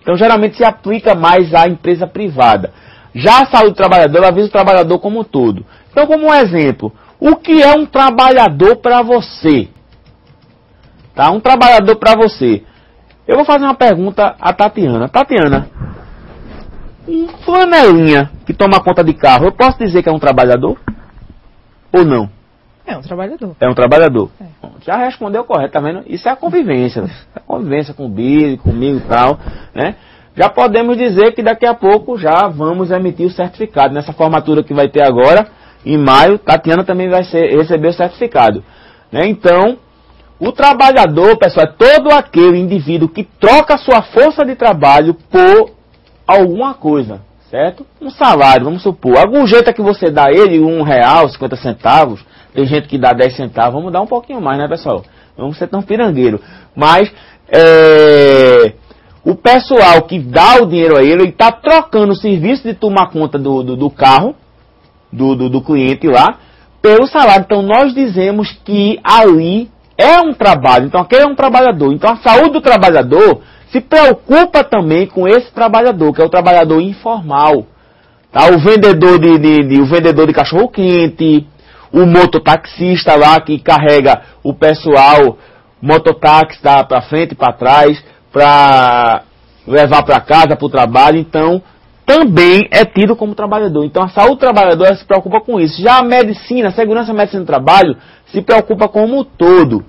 Então, geralmente, se aplica mais à empresa privada. Já a saúde do trabalhador, ela visa o trabalhador como um todo. Então, como um exemplo, o que é um trabalhador para você? Tá? Um trabalhador para você. Eu vou fazer uma pergunta a Tatiana. Tatiana, um flanelinha que toma conta de carro, eu posso dizer que é um trabalhador? Ou não? É um trabalhador. É um trabalhador. É. Já respondeu correto, tá vendo? Isso é a convivência. A convivência com o Billy, comigo e tal, né? Já podemos dizer que daqui a pouco já vamos emitir o certificado. Nessa formatura que vai ter agora, em maio, Tatiana também vai receber o certificado. Né? Então, o trabalhador, pessoal, é todo aquele indivíduo que troca a sua força de trabalho por alguma coisa, certo? Um salário, vamos supor. Algum jeito é que você dá ele R$1, 50 centavos. Tem gente que dá 10 centavos. Vamos dar um pouquinho mais, né, pessoal? Não vamos ser tão pirangueiro. Mas, o pessoal que dá o dinheiro a ele está trocando o serviço de tomar conta do carro, do cliente lá, pelo salário. Então, nós dizemos que ali é um trabalho. Então, aquele é um trabalhador. Então, a saúde do trabalhador se preocupa também com esse trabalhador, que é o trabalhador informal. Tá? O vendedor de cachorro-quente, o mototaxista lá que carrega o pessoal, mototáxi para frente e para trás, para levar para casa, para o trabalho. Então, também é tido como trabalhador. Então, a saúde do trabalhador se preocupa com isso. Já a medicina, a segurança e medicina do trabalho, se preocupa como um todo.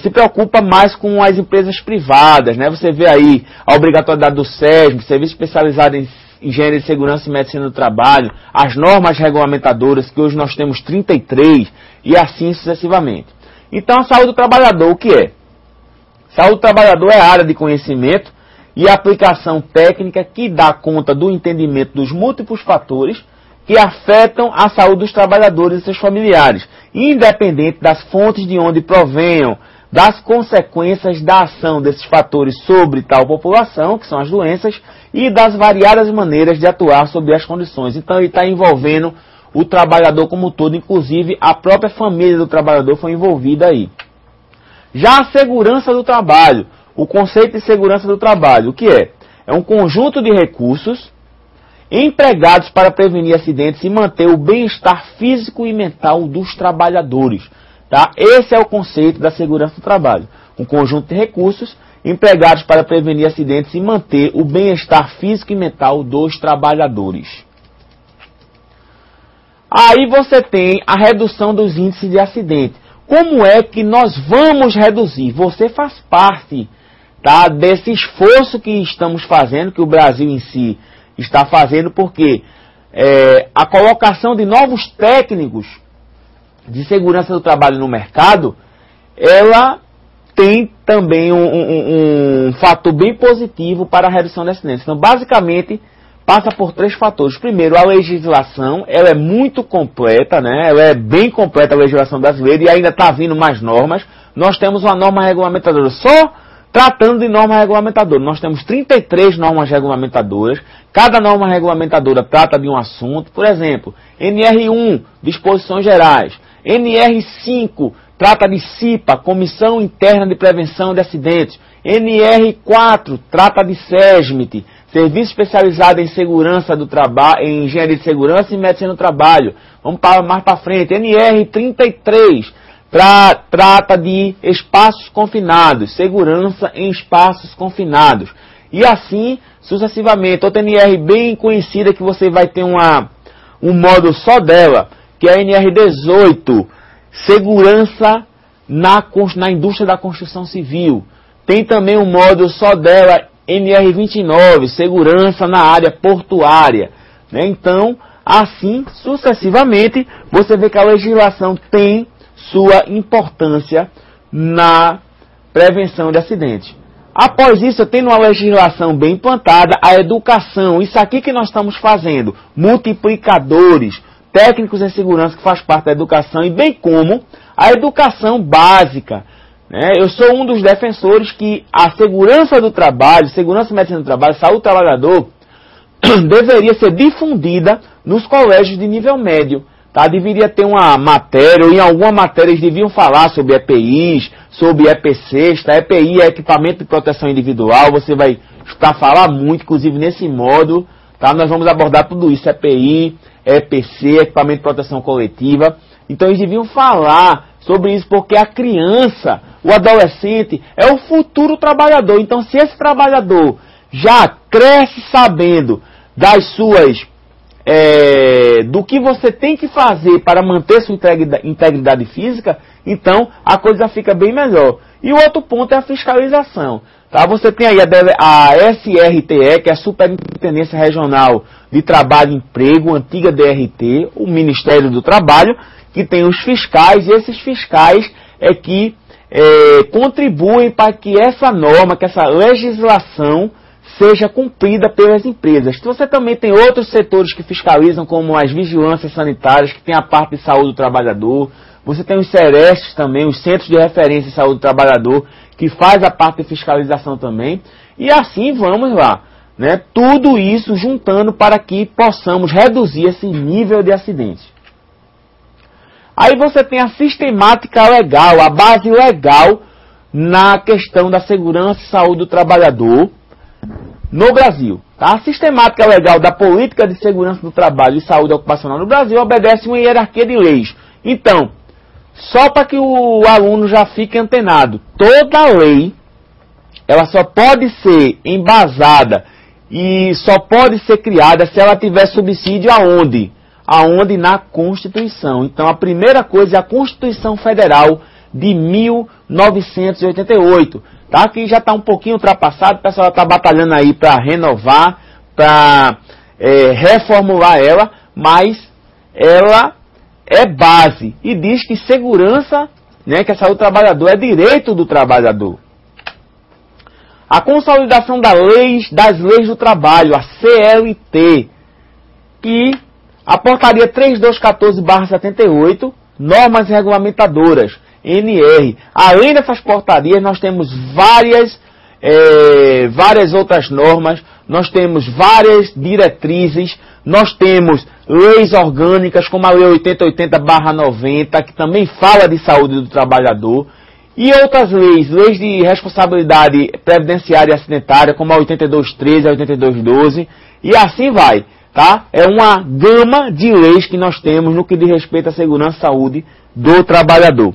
Se preocupa mais com as empresas privadas, né? Você vê aí a obrigatoriedade do SESM, Serviço Especializado em Engenharia de Segurança e Medicina do Trabalho, as normas regulamentadoras, que hoje nós temos 33, e assim sucessivamente. Então, a saúde do trabalhador, o que é? Saúde do trabalhador é a área de conhecimento e aplicação técnica que dá conta do entendimento dos múltiplos fatores que afetam a saúde dos trabalhadores e seus familiares, independente das fontes de onde provenham, das consequências da ação desses fatores sobre tal população, que são as doenças, e das variadas maneiras de atuar sobre as condições. Então, ele está envolvendo o trabalhador como um todo, inclusive a própria família do trabalhador foi envolvida aí. Já a segurança do trabalho, o conceito de segurança do trabalho, o que é? É um conjunto de recursos empregados para prevenir acidentes e manter o bem-estar físico e mental dos trabalhadores. Tá? Esse é o conceito da segurança do trabalho. Um conjunto de recursos empregados para prevenir acidentes e manter o bem-estar físico e mental dos trabalhadores. Aí você tem a redução dos índices de acidente. Como é que nós vamos reduzir? Você faz parte, tá, desse esforço que estamos fazendo, que o Brasil em si está fazendo, porque a colocação de novos técnicos de segurança do trabalho no mercado, ela tem também um fator bem positivo para a redução de acidentes. Então, basicamente, passa por 3 fatores. Primeiro, a legislação, ela é muito completa, né? Ela é bem completa, a legislação brasileira, e ainda está vindo mais normas. Nós temos uma norma regulamentadora só tratando de norma regulamentadora. Nós temos 33 normas regulamentadoras. Cada norma regulamentadora trata de um assunto. Por exemplo, NR1, disposições gerais. NR5, trata de CIPA, Comissão Interna de Prevenção de Acidentes. NR4, trata de SESMIT, Serviço Especializado em Segurança do Trabalho, em Engenharia de Segurança e Medicina do Trabalho. Vamos mais para frente. NR33, trata de espaços confinados, segurança em espaços confinados. E assim sucessivamente. Outra NR bem conhecida que você vai ter um módulo só dela, que é a NR18, segurança na indústria da construção civil. Tem também um módulo só dela, NR29, segurança na área portuária. Né? Então, assim sucessivamente, você vê que a legislação tem sua importância na prevenção de acidentes. Após isso, tendo uma legislação bem implantada, a educação, isso aqui que nós estamos fazendo, multiplicadores, técnicos em segurança que faz parte da educação, e bem como a educação básica. Né? Eu sou um dos defensores que a segurança do trabalho, segurança e medicina do trabalho, saúde do trabalhador, deveria ser difundida nos colégios de nível médio. Tá? Deveria ter uma matéria, ou em alguma matéria eles deviam falar sobre EPIs, sobre EPCs. Tá? EPI é equipamento de proteção individual, você vai para falar muito, inclusive nesse módulo, tá? Nós vamos abordar tudo isso, EPI, EPC, equipamento de proteção coletiva. Então eles deviam falar sobre isso, porque a criança, o adolescente, é o futuro trabalhador. Então se esse trabalhador já cresce sabendo das suas... do que você tem que fazer para manter sua integridade física, então a coisa fica bem melhor. E o outro ponto é a fiscalização. Tá? Você tem aí a SRTE, que é a Superintendência Regional de Trabalho e Emprego, antiga DRT, o Ministério do Trabalho, que tem os fiscais, e esses fiscais é que contribuem para que essa norma, que essa legislação seja cumprida pelas empresas. Você também tem outros setores que fiscalizam, como as vigilâncias sanitárias, que tem a parte de saúde do trabalhador. Você tem os CERESTs também, os Centros de Referência em Saúde do Trabalhador, que faz a parte de fiscalização também. E assim vamos lá, né? Tudo isso juntando para que possamos reduzir esse nível de acidentes. Aí você tem a sistemática legal, a base legal na questão da segurança e saúde do trabalhador no Brasil. Tá? A sistemática legal da política de segurança do trabalho e saúde ocupacional no Brasil obedece uma hierarquia de leis. Então, só para que o aluno já fique antenado, toda lei ela só pode ser embasada e só pode ser criada se ela tiver subsídio aonde? Aonde? Na Constituição. Então a primeira coisa é a Constituição Federal de 1988. Tá? Que já está um pouquinho ultrapassado, o pessoal está batalhando aí para renovar, para reformular ela, mas ela é base e diz que segurança, né, que a saúde do trabalhador é direito do trabalhador. A consolidação das leis do trabalho, a CLT, e a portaria 3214/78, normas regulamentadoras, NR. Além dessas portarias, nós temos várias outras normas, nós temos várias diretrizes, nós temos leis orgânicas, como a Lei 8080/90, que também fala de saúde do trabalhador, e outras leis de responsabilidade previdenciária e acidentária, como a 8213, a 8212, e assim vai. Tá? É uma gama de leis que nós temos no que diz respeito à segurança e saúde do trabalhador.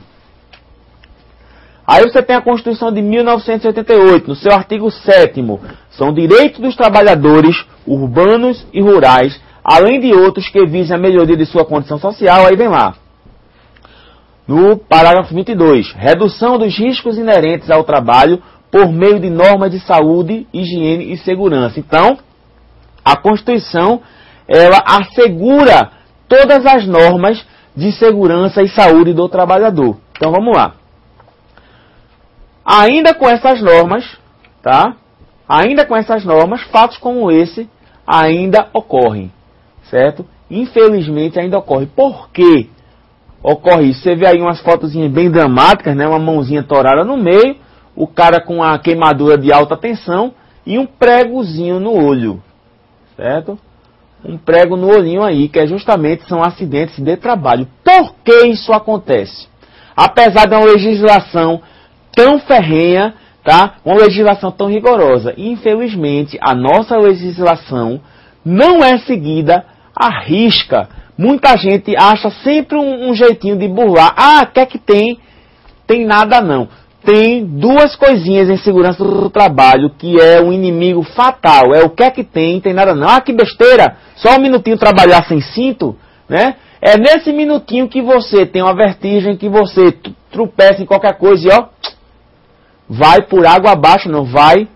Aí você tem a Constituição de 1988, no seu artigo 7º, são direitos dos trabalhadores urbanos e rurais, além de outros que visem a melhoria de sua condição social. Aí vem lá, no parágrafo 22, redução dos riscos inerentes ao trabalho por meio de normas de saúde, higiene e segurança. Então, a Constituição, ela assegura todas as normas de segurança e saúde do trabalhador. Então, vamos lá. Ainda com essas normas, tá? Ainda com essas normas, fatos como esse ainda ocorrem, certo? Infelizmente ainda ocorre. Por que ocorre isso? Você vê aí umas fotozinhas bem dramáticas, né? Uma mãozinha torada no meio, o cara com a queimadura de alta tensão e um pregozinho no olho, certo? Um prego no olhinho aí, que justamente são acidentes de trabalho. Por que isso acontece? Apesar de uma legislação tão ferrenha, tá? Uma legislação tão rigorosa. Infelizmente, a nossa legislação não é seguida à risca. Muita gente acha sempre um jeitinho de burlar. Ah, quer que tem? Tem nada não. Tem duas coisinhas em segurança do trabalho que é um inimigo fatal. É o que é que tem nada não. Ah, que besteira! Só um minutinho trabalhar sem cinto, né? É nesse minutinho que você tem uma vertigem, que você tropeça em qualquer coisa e ó, vai por água abaixo, não vai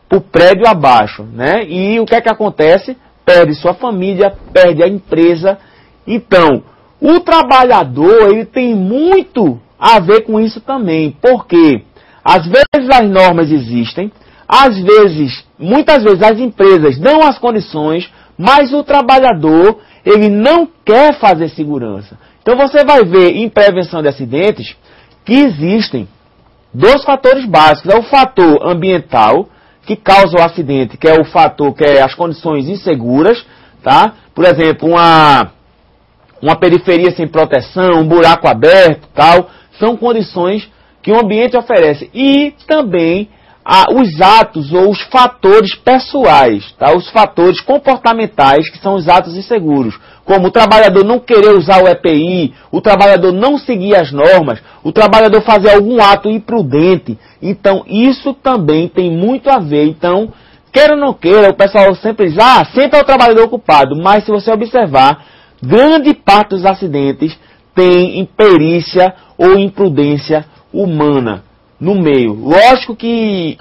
por prédio abaixo, né? E o que é que acontece? Perde sua família, perde a empresa. Então, o trabalhador, ele tem muito a ver com isso também, porque às vezes as normas existem, às vezes, muitas vezes as empresas dão as condições, mas o trabalhador, ele não quer fazer segurança. Então você vai ver em prevenção de acidentes que existem dois fatores básicos. É o fator ambiental, que causa o acidente, que é o fator, que é as condições inseguras, tá? Por exemplo, uma periferia sem proteção, um buraco aberto, tal, são condições que o ambiente oferece. E também os atos ou os fatores pessoais, tá? Os fatores comportamentais que são os atos inseguros, como o trabalhador não querer usar o EPI, o trabalhador não seguir as normas, o trabalhador fazer algum ato imprudente. Então, isso também tem muito a ver. Então, queira ou não queira, o pessoal sempre diz, sempre é o trabalhador culpado, mas se você observar, grande parte dos acidentes tem imperícia ou imprudência humana no meio. Lógico que